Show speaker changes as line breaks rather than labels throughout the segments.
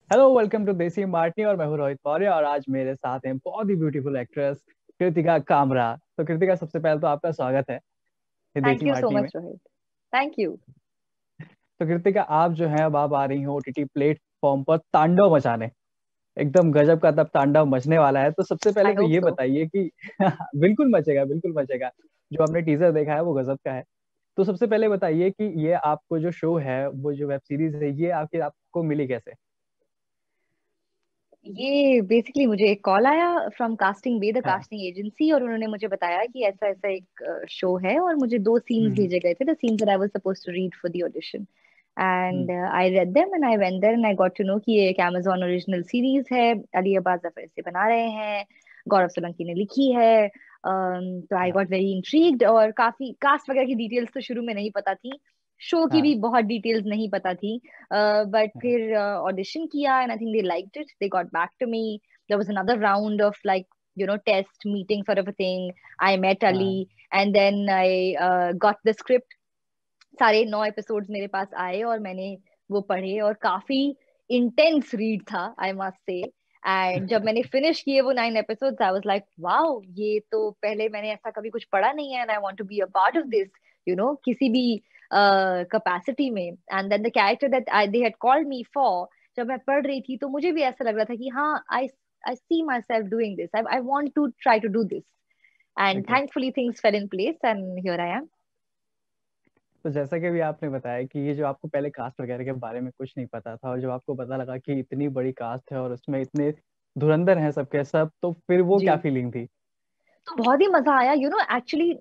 Hello, welcome to देसी मार्टनी। और मैं हूँ रोहित मौर्य और आज मेरे साथ हैं बहुत ही ब्यूटीफुल एक्ट्रेस कृतिका कामरा। तो कृतिका, सबसे पहले तो आपका स्वागत है
थैंक
देसी
यू सो
मार्टनी में।
मच रोहित। Thank you.
तो कृतिका, आप जो है अब आप आ रही हो ओटीटी प्लेटफॉर्म पर तांडव मचाने। एकदम गजब का तब तांडव मचने वाला है। तो सबसे पहले
आई
तो
होप
ये
सो।
बताइए कि बिल्कुल मचेगा, बिल्कुल मचेगा। जो हमने टीजर देखा है वो गजब का है। तो सबसे पहले बताइए कि ये आपको जो शो है, वो जो वेब सीरीज है, ये आपके आपको मिली कैसे?
ये बेसिकली मुझे एक कॉल आया फ्रॉम कास्टिंग बे द
हाँ।
कास्टिंग एजेंसी, और उन्होंने मुझे बताया कि ऐसा ऐसा एक शो है, और मुझे दो सीन्स
हम्म।
भेजे गए थे, the scenes that I was supposed to read for the audition.
Hmm.
And I read them and I went there and I got to know कि ये एक अमेजोन ओरिजिनल सीरीज है। अली अब्बास जफर से बना रहे हैं, गौरव सोलंकी ने लिखी है। तो आई
हाँ।
गॉट वेरी इंट्रीग्ड, और काफी कास्ट वगैरह की डिटेल्स तो शुरू में नहीं पता थी, शो की भी
हाँ।
बहुत डिटेल्स नहीं पता थी। बट
हाँ।
फिर ऑडिशन किया and I think they liked it, they got back to me. There was another round of like test meeting sort of a thing. I met Ali,
हाँ।
and then I got the script. सारे 9 episodes मेरे पास आए और मैंने वो पढ़े, और काफी इंटेंस रीड था, आई मस्ट से। एंड जब मैंने फिनिश किए वो 9 episodes, I was like wow, ये तो पहले मैंने ऐसा कभी कुछ पढ़ा नहीं है, and I want to be a part of this, किसी भी कैपेसिटी में। And then the character that I they had called me for, जब मैं पढ़ रही थी तो मुझे भी ऐसा लग रहा था कि हाँ, I I see myself doing this, I want to try to do this. And
okay.
Thankfully things fell in place and here I am.
तो जैसा कि अभी आपने बताया कि ये जो आपको पहले कास्ट वगैरह के बारे में कुछ नहीं पता था, और जब आपको पता लगा कि इतनी बड़ी कास्ट है और उसमें इतने धुरंधर हैं सबके सब, तो फिर वो
जी,
क्या फीलिंग थी?
तो बहुत ही मजा आया, एक्चुअली।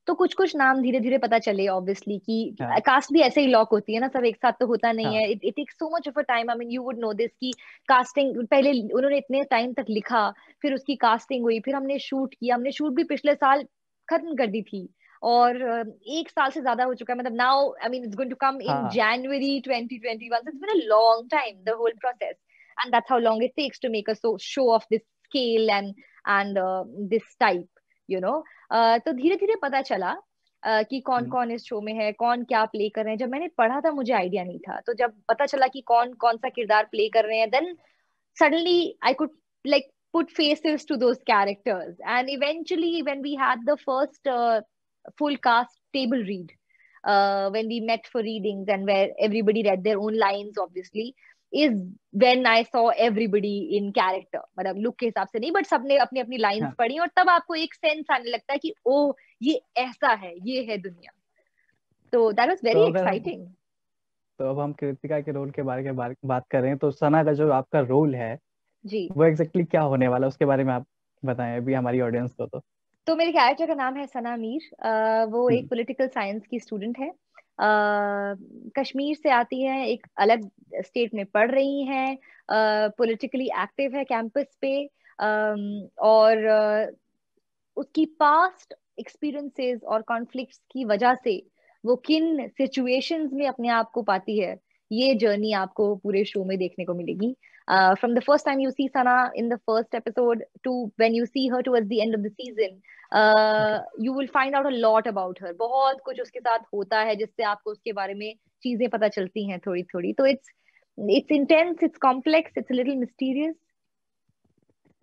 तो कुछ कुछ नाम धीरे धीरे पता चले, ऑब्वियसली, कि
हाँ।
कास्ट भी ऐसे ही लॉक होती है ना, सब एक साथ तो होता नहीं
हाँ।
है। It takes so much of a time, I mean you would know this, कि कास्टिंग पहले उन्होंने इतने टाइम तक लिखा, फिर उसकी कास्टिंग हुई, फिर हमने शूट किया, हमने शूट भी पिछले साल खत्म कर दी थी। और 1 साल से ज्यादा हो चुका है, मतलब now I mean it's going to come in
हाँ।
जनवरी 2021, so it's been a long time, the whole process, and that's how long it takes to make a show of this scale and this type, you know तो धीरे धीरे पता चला कि कौन
हम्म।
कौन इस शो में है, कौन क्या प्ले कर रहे हैं। जब मैंने पढ़ा था मुझे आइडिया नहीं था, तो जब पता चला कि कौन कौन सा किरदार प्ले कर रहे हैं, then suddenly I could like put faces to those characters. And eventually, when we had the first full cast table read, when we met for readings and where everybody read their own lines, obviously, is when I saw everybody in character. मतलब look के हिसाब से नहीं, but सबने अपनी अपनी lines
हाँ।
पढ़ी, और तब आपको एक सेंस आने लगता है कि ओ, ये ऐसा है, ये है दुनिया। तो दैट वाज
तो
वेरी
अगर हम
एक्साइटिंग।
तो अब हम कृतिका के रोल के बारे बात करें, तो सना का जो आपका रोल है
जी।
वो एग्जैक्टली क्या होने वाला है, उसके बारे में आप बताएं अभी हमारी ऑडियंस को तो।
तो मेरे कैरेक्टर का नाम है सना मीर। वो एक
हम्म।
पॉलिटिकल साइंस की स्टूडेंट है। कश्मीर से आती है, एक अलग स्टेट में पढ़ रही हैं, पॉलिटिकली एक्टिव है कैंपस पे। और उसकी पास्ट एक्सपीरियंसेस और कॉन्फ्लिक्ट्स की वजह से वो किन सिचुएशंस में अपने आप को पाती है, ये जर्नी आपको पूरे शो में देखने को मिलेगी। From the first time you see Sana in the first episode to when you see her towards the end of the season,
okay.
You will find out a lot about her. बहुत कुछ उसके साथ होता है जिससे आपको उसके बारे में चीजें पता चलती हैं थोड़ी थोड़ी। तो it's intense, it's complex, it's little mysterious.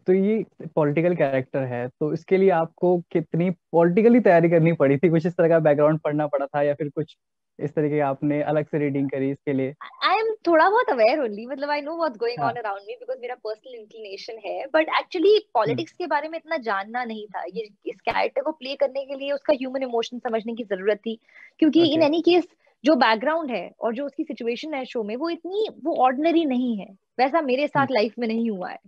तो ये पॉलिटिकल कैरेक्टर है, तो इसके लिए आपको कितनी पॉलिटिकली तैयारी करनी पड़ी थी? कुछ इस तरह का बैकग्राउंड पढ़ना पड़ा था या फिर कुछ इस तरीके की आपने अलग से रीडिंग करी इसके लिए?
आई एम थोड़ा बहुत अवेयर ओनली, मतलब I know what's going on
हाँ।
अराउंड मी, बिकॉज मेरा पर्सनल इंक्लिनेशन है, बट एक्चुअली
हम्म।
पॉलिटिक्स के बारे में इतना जानना नहीं था। ये इस कैरेक्टर को प्ले करने के लिए उसका ह्यूमन इमोशन समझने की जरूरत थी, क्योंकि इन
ओके।
एनी केस जो बैकग्राउंड है और जो उसकी सिचुएशन है शो में, वो ऑर्डिनरी नहीं है। वैसा मेरे
हम्म।
साथ लाइफ में नहीं हुआ है,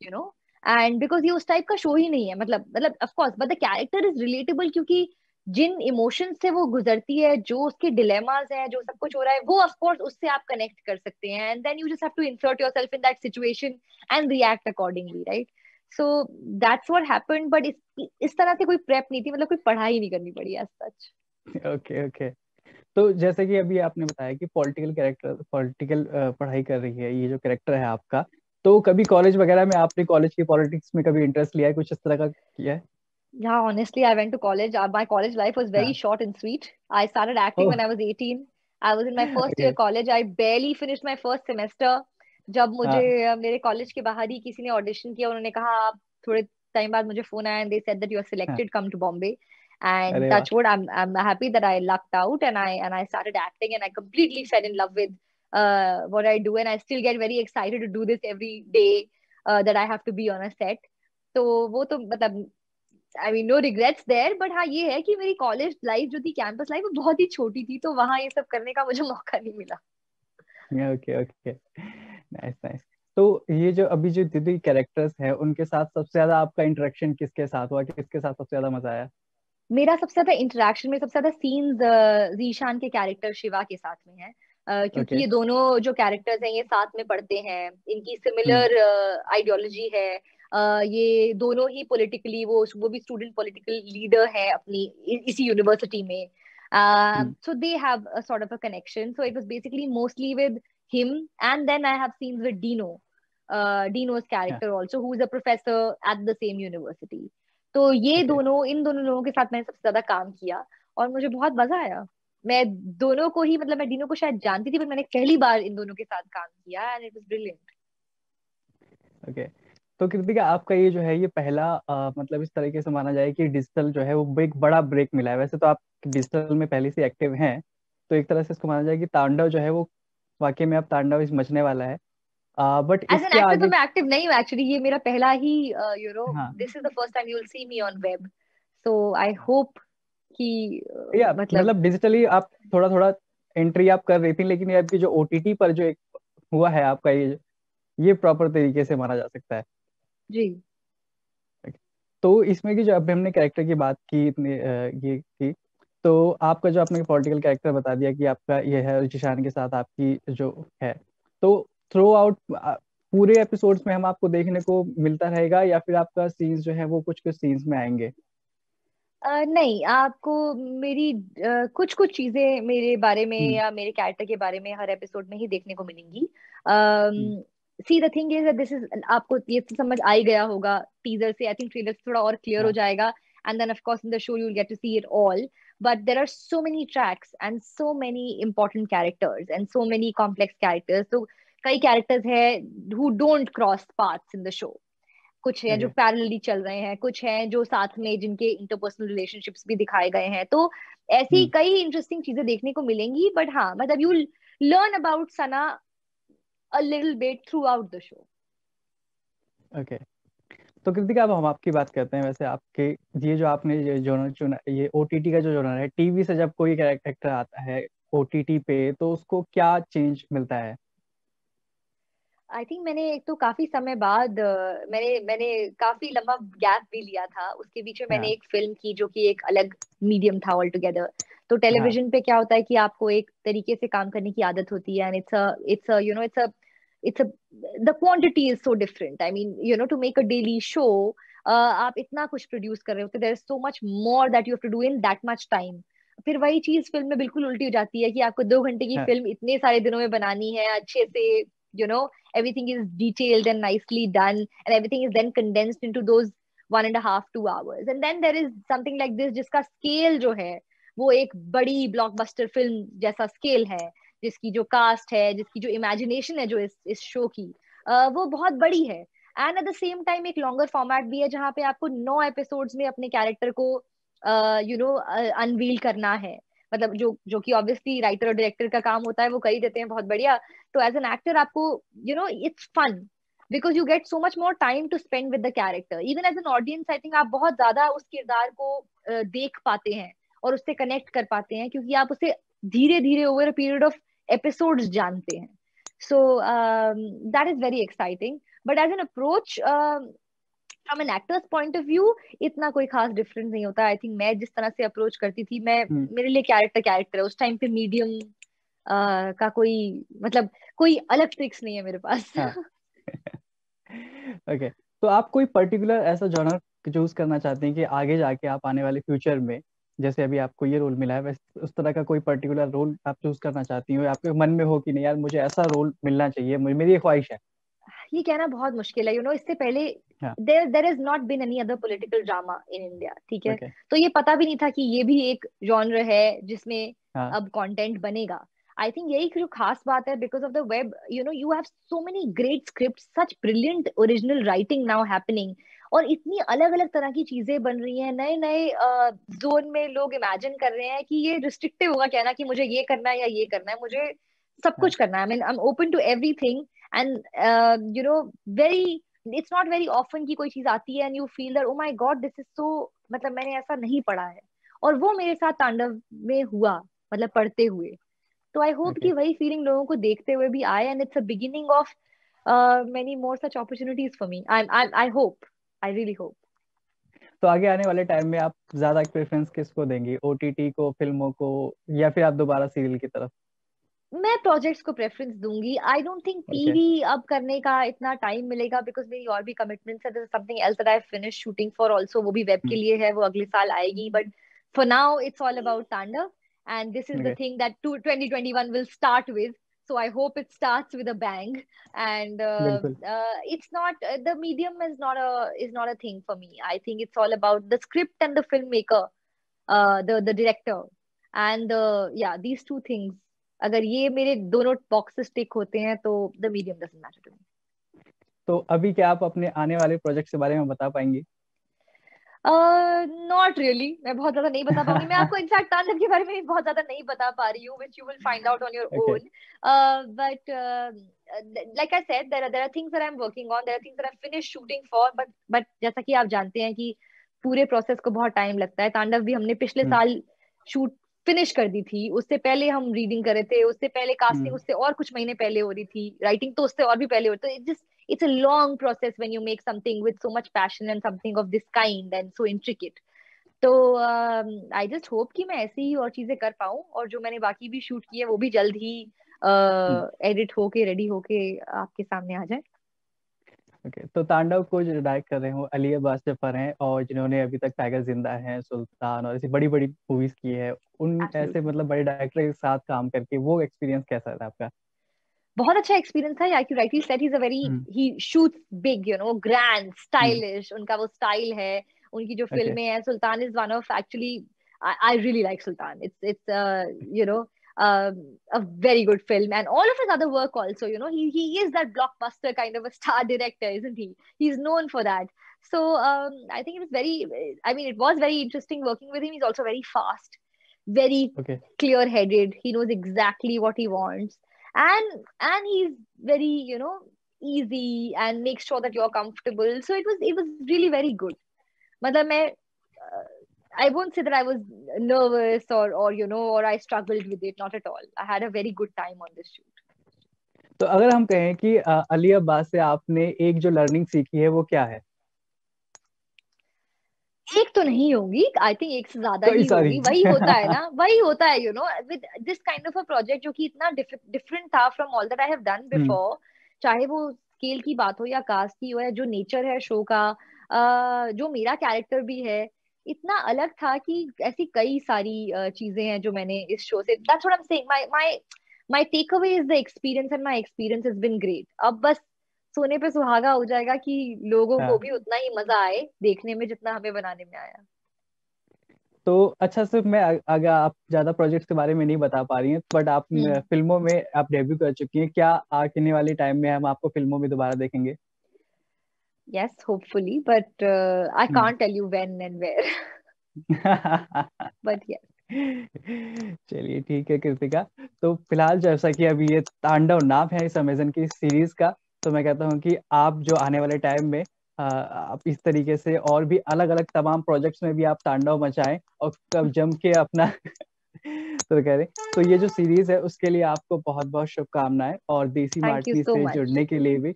यू नो एंड बिकॉज ये उस टाइप का शो ही नहीं है। मतलब of course, but the character is relatable, क्योंकि जिन इमोशंस से वो गुजरती है, जो उसके डिलेमास हैं, जो सब कुछ हो रहा है, वो ऑफ कोर्स उससे आप कनेक्ट कर सकते हैं, and then you just have to insert yourself in that situation and react accordingly, right? So that's what happened, but इस तरह से कोई प्रेप नहीं थी, मतलब कोई पढ़ाई नहीं करनी पड़ी एज सच।
ओके। ओके। तो जैसे कि अभी आपने बताया कि पॉलिटिकल पढ़ाई कर रही है ये जो कैरेक्टर है आपका, तो कभी कॉलेज वगैरह में आपने कॉलेज की पॉलिटिक्स में कभी इंटरेस्ट लिया है, कुछ इस तरह का किया है?
Yeah, honestly, I went to college. My college life was very
हाँ।
short and sweet. I started acting
oh.
when I was 18. I was in my first year
okay.
college. I barely finished my first semester. जब मुझे
हाँ।
मेरे college के बाहर ही किसी ने audition किया, उन्होंने कहा आप थोड़े टाइम बाद मुझे फोन आया, and they said that you are
हाँ।
Selected, come to Bombay. And
अरे वाह।
touch wood, I'm happy that I lucked out, and I started acting, and I completely fell in love with what I do, and I still get very excited to do this every day that I have to be on a set. तो वो तो मतलब I mean no regrets there, but हाँ ये है कि मेरी college life जो थी, कैंपस लाइफ, वो बहुत ही छोटी थी, तो वहां ये सब करने का मुझे मौका नहीं मिला.
Okay okay, nice nice. तो ये जो अभी जो दीदी कैरेक्टर्स हैं उनके साथ सबसे ज्यादा आपका इंटरेक्शन किसके साथ हुआ, किसके साथ सबसे ज्यादा मजा आया?
मेरा सबसे ज्यादा इंटरेक्शन में सबसे ज्यादा सीन्स जीशान के कैरेक्टर शिवा के साथ में है. क्योंकि
ओके।
ये दोनों जो कैरेक्टर्स हैं ये साथ में पढ़ते हैं, इनकी
हम्म।
सिमिलर आइडियोलॉजी है. ये दोनों ही पॉलिटिकली, वो भी स्टूडेंट पॉलिटिकल लीडर है अपनी इसी यूनिवर्सिटी में.
हम्म।
So they have a sort of a connection. So it was basically mostly with him, and then I have scenes with Dino, Dino's
हाँ।
character also, who is a professor at the same university. तो ये
okay.
दोनों, इन दोनों लोगों के साथ मैंने सबसे ज्यादा काम किया, और मुझे बहुत मजा आया. मैं दोनों को ही, मतलब मैं डीनो को शायद जानती थी, पर मैंने पहली बार इन दोनों के साथ काम किया, and it was brilliant.
Okay. तो कृतिका आपका ये जो है ये पहला मतलब इस तरीके से माना जाए कि डिजिटल जो है वो एक बड़ा ब्रेक मिला है। वैसे तो आप डिजिटल में पहले से एक्टिव हैं, तो एक तरह से इसको माना जाए कि तांडव जो है वो वाकई में अब तांडव इस मचने वाला है। बट
एज एन
इसके
एक्टर तो
आगे।
मैं एक्टिव नहीं हूँ एक्चुअली, ये मेरा पहला ही,
हाँ।
This is the first time you will see me on web. So I hope कि
या
मतलब.
मतलब डिजिटली आप थोड़ा थोड़ा एंट्री आप कर रही थी, लेकिन ये आपकी जो ओटीटी पर जो एक हुआ है आपका ये प्रॉपर तरीके से माना जा सकता है।
जी.
तो इसमें की जो अभी हमने कैरेक्टर की बात की इतने ये की, तो आपका जो आपने पॉलिटिकल कैरेक्टर बता दिया कि आपका ये है जिशान के साथ आपकी जो है, तो थ्रू आउट पूरे एपिसोड्स में हम आपको देखने को मिलता रहेगा या फिर आपका सीन्स जो है वो कुछ कुछ सीन्स में आएंगे?
नहीं, आपको मेरी कुछ कुछ चीजें मेरे बारे में
हम्म।
या मेरे कैरेक्टर के बारे में हर एपिसोड में ही देखने को मिलेंगी.
हम्म।
See the thing is this is, आपको ये तो समझ आ ही गया होगा टीजर से, आई थिंक ट्रेलर से थोड़ा और क्लियर हो
हाँ।
जाएगा, and then of course in the show you will get to see it all. But there are so many tracks and so many important characters and so many complex characters. तो कई characters है who don't cross paths in the show. कुछ हैं जो
okay.
Parallelly चल रहे हैं, कुछ हैं जो साथ में जिनके इंटरपर्सनल रिलेशनशिप्स भी दिखाए गए हैं. तो ऐसी
हम्म।
कई इंटरेस्टिंग चीजें देखने को मिलेंगी. बट हाँ, मतलब you learn about Sana a little bit through out the show.
Okay. तो कृतिका अब हम आपकी बात करते हैं। वैसे आपके ये जो आपने ये जोनर चुना, ये ओटीटी का जो जोनर है, टीवी से जब कोई कैरेक्टर आता है ओटीटी पे तो उसको क्या चेंज मिलता है?
आई थिंक मैंने एक तो काफी समय बाद मैंने मैंने काफी लंबा गैप भी लिया था. उसके बीच में मैंने
हाँ।
एक फिल्म की जो कि एक अलग मीडियम था ऑल टुगेदर. तो
हाँ।
टेलीविजन पे क्या होता है कि आपको एक तरीके से काम करने की आदत होती है, and it's a the quantity is so different. I mean to make a daily show, आप इतना कुछ प्रोड्यूस कर रहे होते, there is so much more that you have to do in that much time. फिर वही चीज फिल्म में बिल्कुल उल्टी हो जाती है कि आपको 2 घंटे की
हाँ।
फिल्म इतने सारे दिनों में बनानी है अच्छे से. you know Everything is detailed and nicely done, and everything is then condensed into those 1.5 2 hours. And then there is something like this जिसका स्केल जो है वो एक बड़ी ब्लॉकबस्टर फिल्म जैसा स्केल है, जिसकी जो कास्ट है, जिसकी जो इमेजिनेशन है, जो इस शो की, वो बहुत बड़ी है. And at the same time एक लॉन्गर फॉर्मेट भी है जहाँ पे आपको 9 एपिसोड्स में अपने कैरेक्टर को अनवील करना है. मतलब जो कि ऑब्वियसली राइटर और डायरेक्टर का काम होता है, वो कर ही देते हैं बहुत बढ़िया. तो एज एन एक्टर आपको it's fun because you get so much more time to spend with the character. Even as an audience I think आप बहुत ज्यादा उस किरदार को देख पाते हैं और उससे कनेक्ट कर पाते हैं, क्योंकि आप उसे धीरे धीरे over a period of episodes जानते हैं. So that is very exciting. But as an approach from an actor's point of view, इतना कोई खास डिफरेंस नहीं होता. आई थिंक मैं जिस तरह से अप्रोच करती थी, मैं
हम्म।
मेरे लिए कैरेक्टर कैरेक्टर है. उस टाइम पे मीडियम का कोई, मतलब कोई अलग ट्रिक्स नहीं है मेरे पास.
हाँ। ओके। तो आप कोई पर्टिकुलर ऐसा जॉनर चूज करना चाहते हैं कि आगे जाके आप आने वाले फ्यूचर में, जैसे अभी आपको ये रोल मिला है, वैसे उस तरह का कोई पर्टिकुलर रोल आप चूज करना चाहती हो, आपके मन में हो कि नहीं यार मुझे ऐसा रोल मिलना चाहिए, मेरी ये ख्वाहिश है?
ये कहना बहुत मुश्किल है. इससे पहले
हाँ।
There is not been any other political drama in India, ठीक है.
ओके।
तो ये पता भी नहीं था कि ये भी एक जॉनर है जिसमें
हाँ।
अब कंटेंट बनेगा. आई थिंक यही जो खास बात है, because of the web, you know, you have so many great script, such brilliant original writing now happening, और इतनी अलग अलग तरह की चीजें बन रही हैं, नए नए जोन में लोग इमेजिन कर रहे हैं कि ये रिस्ट्रिक्टिव होगा क्या ना, कि मुझे ये करना है या ये करना है, मुझे सब
हाँ,
कुछ करना है। I mean I am open to everything, and you know, very, it's not very often कि कोई चीज आती है and you feel that oh my God this is so, मतलब मैंने ऐसा नहीं पढ़ा है, और वो मेरे साथ तांडव में हुआ, मतलब पढ़ते हुए। तो आई होप
ओके।
कि वही फीलिंग लोगों को देखते हुए भी आए, and it's a beginning of many more such opportunities for me. I hope, I really hope.
तो आगे आने वाले टाइम में आप ज्यादा प्रेफरेंस किसको देंगी, ओटीटी को, फिल्मों को, या फिर आप दोबारा सीरियल की तरफ?
मैं प्रोजेक्ट्स को प्रेफरेंस दूंगी। I don't think
okay.
TV अब करने का इतना टाइम मिलेगा, बिकॉज मेरी और भी कमिटमेंट्स है। This is something else that I finish shooting for also, वो भी वेब के लिए है, वो अगले साल आएगी, but for now it's all about Tandav, and this is the
okay.
Thing that 2021 will start with. So I hope it starts with a bang, and
बिल्कुल।
it's not the medium is not a thing for me. I think it's all about the script and the filmmaker, the director, and yeah, these two things, अगर ये मेरे दोनों boxes टिक होते हैं तो the medium doesn't matter to me.
तो अभी क्या आप अपने आने वाले प्रोजेक्ट के बारे में बता पाएंगी?
नॉट रियली, मैं बहुत ज्यादा नहीं बता पाऊंगी। मैं आपको इनफैक्ट तांडव के बारे में बहुत ज्यादा नहीं बता पा रही हूँ, which you will find out on your
okay.
Own. But like I said, there are things that I am working on, there are things that I finish shooting for, but जैसा कि आप जानते हैं कि पूरे प्रोसेस को बहुत time लगता है। तांडव भी हमने पिछले
हम्म।
साल शूट फिनिश कर दी थी, उससे पहले हम रीडिंग कर रहे थे, उससे पहले कास्टिंग
हम्म।
उससे और कुछ महीने पहले हो रही थी, राइटिंग तो उससे और भी पहले हो रही थी। It's a long process when you make something with so much passion and something of this kind and so intricate. तो आई जस्ट होप कि मैं ऐसे ही और चीजें कर पाऊँ, और जो मैंने बाकी भी शूट की है वो भी जल्द ही
हम्म।
एडिट होके रेडी होके आपके सामने आ जाए।
ओके। तो तांडव को जो डायरेक्ट कर रहे हो अली अब्बास जफर हैं, और जिन्होंने अभी तक टाइगर जिंदा है, सुल्तान और ऐसी बड़ी बड़ी मूवीज की है, उन ऐसे
एब्सोल्युटली,
मतलब बड़े डायरेक्टर के साथ काम करके वो एक्सपीरियंस कैसा था आपका?
बहुत अच्छा एक्सपीरियंस था। Like you rightly said, he is a very,
hmm.
He shoots big, you know, grand,
hmm.
Stylish, उनका वो स्टाइल है। उनकी जो
ओके।
फिल्में हैं, Sultan is one of, actually I really like Sultan. It's you know, a very good film, and all of his other work also. You know, he is that blockbuster kind of a star director, isn't he? He's known for that. So I think it was very, I mean, it was very interesting working with him. He's also very fast, very
okay.
clear-headed. He knows exactly what he wants, and he's very, you know, easy and makes sure that you're comfortable. So it was really very good. मतलब मैं, I won't say that I was nervous, or you know, or I struggled with it. Not at all. I had a very good time on this shoot.
तो अगर हम कहें कि अली अब्बास से आपने एक जो लर्निंग सीखी है वो क्या है?
एक तो नहीं होगी, आई थिंक एक से ज्यादा
कई
ही
सारी।
होगी। वही होता है ना, वही होता है, you know, with this kind of a project जो कि इतना डिफरेंट था from all that I have done
hmm.
Before. चाहे वो स्केल की बात हो या कास्ट की हो, या जो नेचर है शो का, जो मेरा कैरेक्टर भी है, इतना अलग था कि ऐसी कई सारी चीजें हैं जो मैंने इस शो से, that's what I am saying, my take away is the experience, and my experience has been great. अब बस सोने पे सुहागा हो जाएगा कि लोगों को
हाँ।
भी उतना ही मजा आए देखने में जितना हमें बनाने में आया।
तो अच्छा, सिर्फ मैं अगर आप ज्यादा प्रोजेक्ट्स के बारे में नहीं बता पा रही हैं, बट आप
हम्म।
फिल्मों में आप डेब्यू कर चुकी हैं, क्या आने वाले टाइम में हम आपको फिल्मों में दोबारा देखेंगे?
Yes, hopefully, but I
hmm.
can't tell you when and where. But yes.
चलिए ठीक है कृतिका। तो फिलहाल जैसा कि अभी ये तांडव नाम है इस अमेजन की सीरीज का, तो मैं कहता हूँ कि आप जो आने वाले टाइम में आप इस तरीके से और भी अलग अलग तमाम प्रोजेक्ट्स में भी आप तांडव मचाएं, और कब जम के अपना तो कह रहे, तो ये जो सीरीज है उसके लिए आपको बहुत बहुत शुभकामनाएं, और देसी
Thank you
मार्टनी
so
से
much.
जुड़ने के लिए भी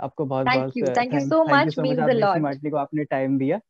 आपको बहुत
Thank
बहुत
you. Thank you
thank
so
thank you
much.
So much,
Means
आप
a
देसी
lot.
मार्टनी को आपने टाइम दिया।